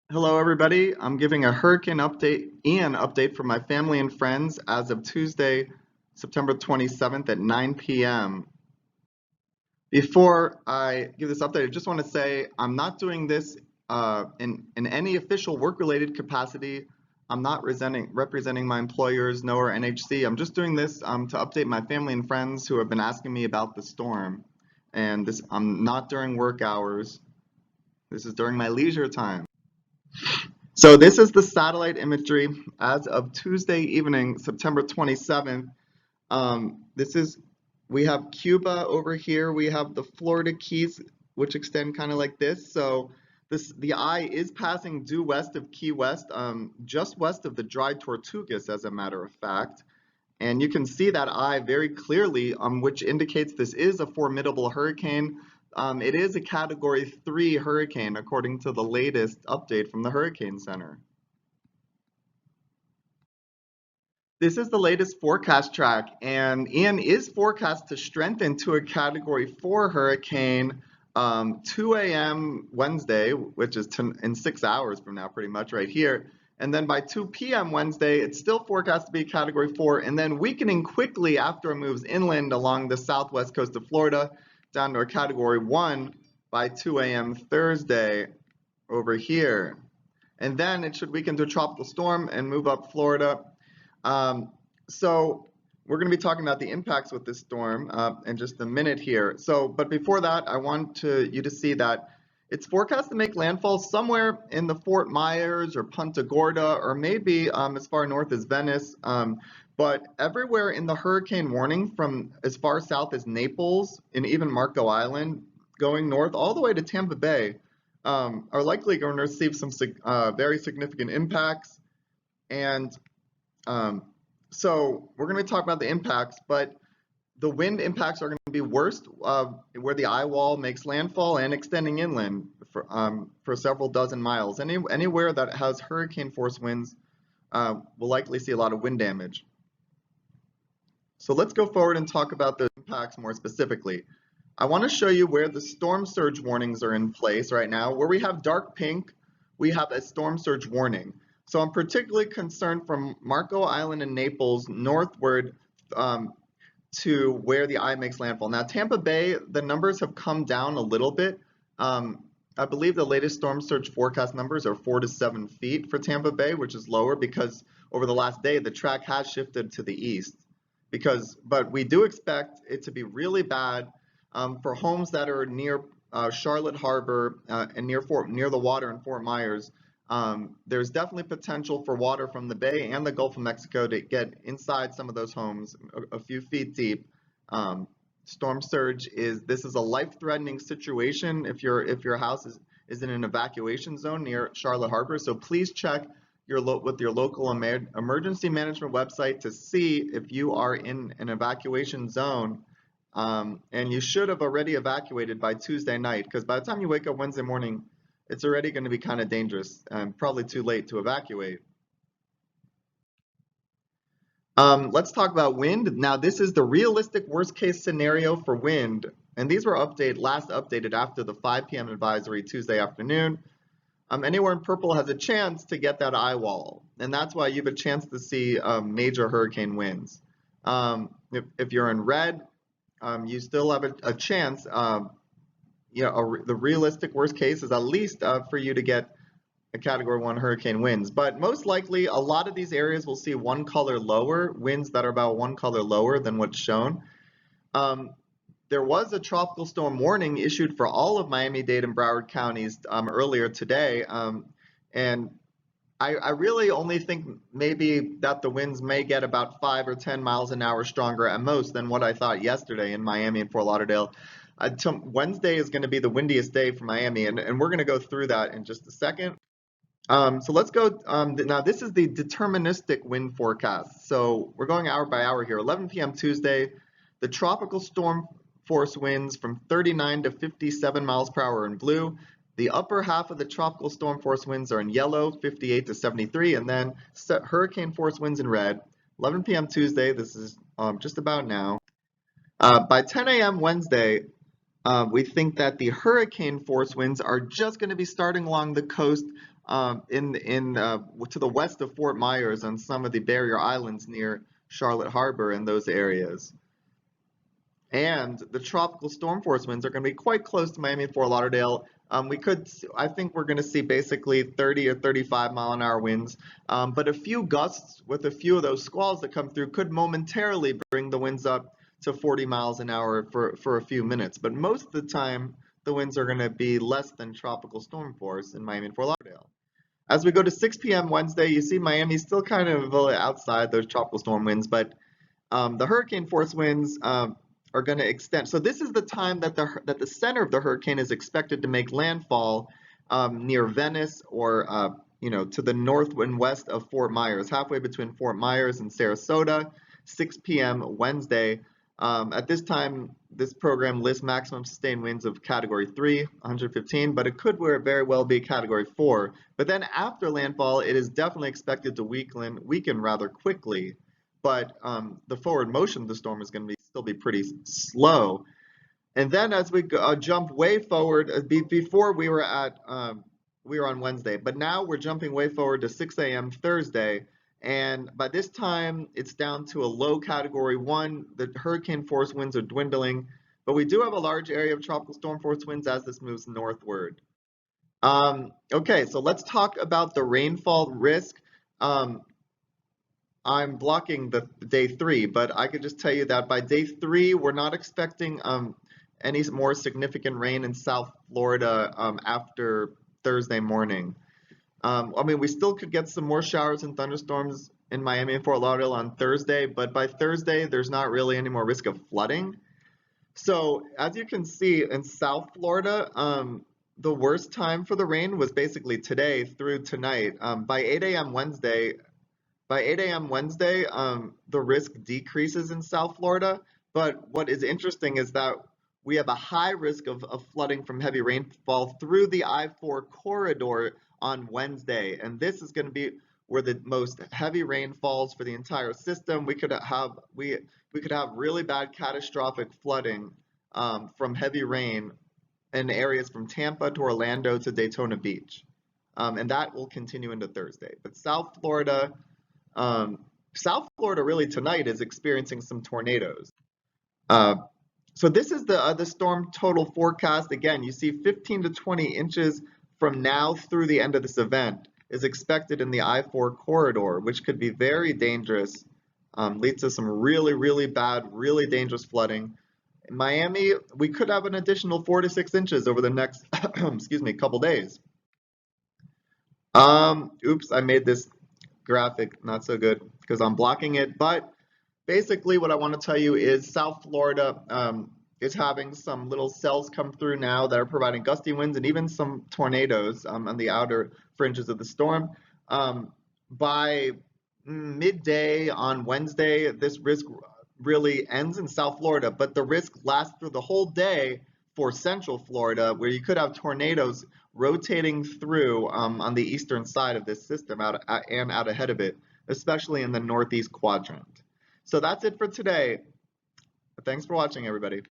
Hello, everybody. I'm giving a hurricane update, Ian update for my family and friends as of Tuesday, September 27th at 9 p.m. Before I give this update, I just want to say I'm not doing this in any official work-related capacity. I'm not representing my employers, NOAA or NHC. I'm just doing this to update my family and friends who have been asking me about the storm. And this, I'm not during work hours. This is during my leisure time. So this is the satellite imagery as of Tuesday evening, September 27th. This is, we have Cuba over here. We have the Florida Keys, which extend kind of like this. So the eye is passing due west of Key West, just west of the dry Tortugas, as a matter of fact. And you can see that eye very clearly, which indicates this is a formidable hurricane. It is a Category 3 hurricane, according to the latest update from the Hurricane Center. This is the latest forecast track, and Ian is forecast to strengthen to a Category 4 hurricane 2 a.m. Wednesday, which is in 6 hours from now, pretty much right here. And then by 2 p.m. Wednesday, it's still forecast to be Category 4, and then weakening quickly after it moves inland along the southwest coast of Florida down to a Category 1 by 2 a.m. Thursday over here. And then it should weaken to a tropical storm and move up Florida. So we're going to be talking about the impacts with this storm in just a minute here. But before that, I want you to see that it's forecast to make landfall somewhere in the Fort Myers or Punta Gorda, or maybe as far north as Venice. But everywhere in the hurricane warning, from as far south as Naples and even Marco Island, going north all the way to Tampa Bay, are likely going to receive some very significant impacts. And so we're going to talk about the impacts, but the wind impacts are going to be worst where the eye wall makes landfall and extending inland for several dozen miles. Anywhere that has hurricane force winds will likely see a lot of wind damage. So let's go forward and talk about the impacts more specifically. I want to show you where the storm surge warnings are in place right now. Where we have dark pink, we have a storm surge warning. So I'm particularly concerned from Marco Island and Naples northward to where the eye makes landfall. Now, Tampa Bay, the numbers have come down a little bit. I believe the latest storm surge forecast numbers are 4 to 7 feet for Tampa Bay, which is lower because over the last day, the track has shifted to the east. But we do expect it to be really bad for homes that are near Charlotte Harbor and near the water in Fort Myers. There's definitely potential for water from the Bay and the Gulf of Mexico to get inside some of those homes a few feet deep. Storm surge this is a life-threatening situation if your house is in an evacuation zone near Charlotte Harbor. So please check with your local emergency management website to see if you are in an evacuation zone. And you should have already evacuated by Tuesday night, because by the time you wake up Wednesday morning, it's already going to be kind of dangerous and probably too late to evacuate. Let's talk about wind. Now, this is the realistic worst case scenario for wind, and these were last updated after the 5 p.m. advisory Tuesday afternoon. Anywhere in purple has a chance to get that eye wall, and that's why you have a chance to see major hurricane winds. If you're in red, you still have a chance. The realistic worst case is at least for you to get a Category 1 hurricane winds. But most likely, a lot of these areas will see one color lower, winds that are about one color lower than what's shown. There was a tropical storm warning issued for all of Miami-Dade and Broward counties earlier today. And I really only think maybe that the winds may get about 5 or 10 miles an hour stronger at most than what I thought yesterday in Miami and Fort Lauderdale. Wednesday is going to be the windiest day for Miami, and we're going to go through that in just a second. So let's go. Now, this is the deterministic wind forecast. So we're going hour by hour here. 11 p.m. Tuesday, the tropical storm force winds from 39 to 57 miles per hour in blue. The upper half of the tropical storm force winds are in yellow, 58 to 73, and then hurricane force winds in red. 11 p.m. Tuesday, this is just about now. By 10 a.m. Wednesday, we think that the hurricane force winds are just going to be starting along the coast to the west of Fort Myers on some of the barrier islands near Charlotte Harbor and those areas. And the tropical storm force winds are going to be quite close to Miami and Fort Lauderdale. I think we're going to see basically 30 or 35-mile-an-hour winds, but a few gusts with a few of those squalls that come through could momentarily bring the winds up to 40 miles an hour for a few minutes. But most of the time, the winds are going to be less than tropical storm force in Miami and Fort Lauderdale. As we go to 6 p.m. Wednesday, you see Miami still kind of outside those tropical storm winds, but the hurricane force winds are going to extend. So this is the time that the center of the hurricane is expected to make landfall near Venice or to the north and west of Fort Myers, halfway between Fort Myers and Sarasota, 6 p.m. Wednesday. At this time, this program lists maximum sustained winds of Category 3, 115, but it could very well be Category 4. But then after landfall, it is definitely expected to weaken rather quickly. But the forward motion of the storm is going to still be pretty slow. And then as we jump way forward, before we were on Wednesday, but now we're jumping way forward to 6 a.m. Thursday. And by this time, it's down to a low Category 1. The hurricane force winds are dwindling, but we do have a large area of tropical storm force winds as this moves northward. Okay, so let's talk about the rainfall risk. I'm blocking the day 3, but I could just tell you that by day 3, we're not expecting any more significant rain in South Florida after Thursday morning. I mean, we still could get some more showers and thunderstorms in Miami and Fort Lauderdale on Thursday, but by Thursday, there's not really any more risk of flooding. So as you can see in South Florida, the worst time for the rain was basically today through tonight. By 8 a.m. Wednesday, the risk decreases in South Florida, but what is interesting is that we have a high risk of flooding from heavy rainfall through the I-4 corridor on Wednesday, and this is going to be where the most heavy rain falls for the entire system. We could have really bad catastrophic flooding from heavy rain in areas from Tampa to Orlando to Daytona Beach, and that will continue into Thursday. But South Florida really tonight is experiencing some tornadoes. So this is the storm total forecast. Again, you see 15 to 20 inches from now through the end of this event is expected in the I-4 corridor, which could be very dangerous, lead to some really, really bad, really dangerous flooding. In Miami, we could have an additional 4 to 6 inches over the next, couple days. Oops, I made this graphic not so good because I'm blocking it, but basically what I want to tell you is South Florida is having some little cells come through now that are providing gusty winds and even some tornadoes on the outer fringes of the storm. By midday on Wednesday, this risk really ends in South Florida, but the risk lasts through the whole day for Central Florida, where you could have tornadoes rotating through on the eastern side of this system out ahead of it, especially in the northeast quadrant. So that's it for today. Thanks for watching, everybody.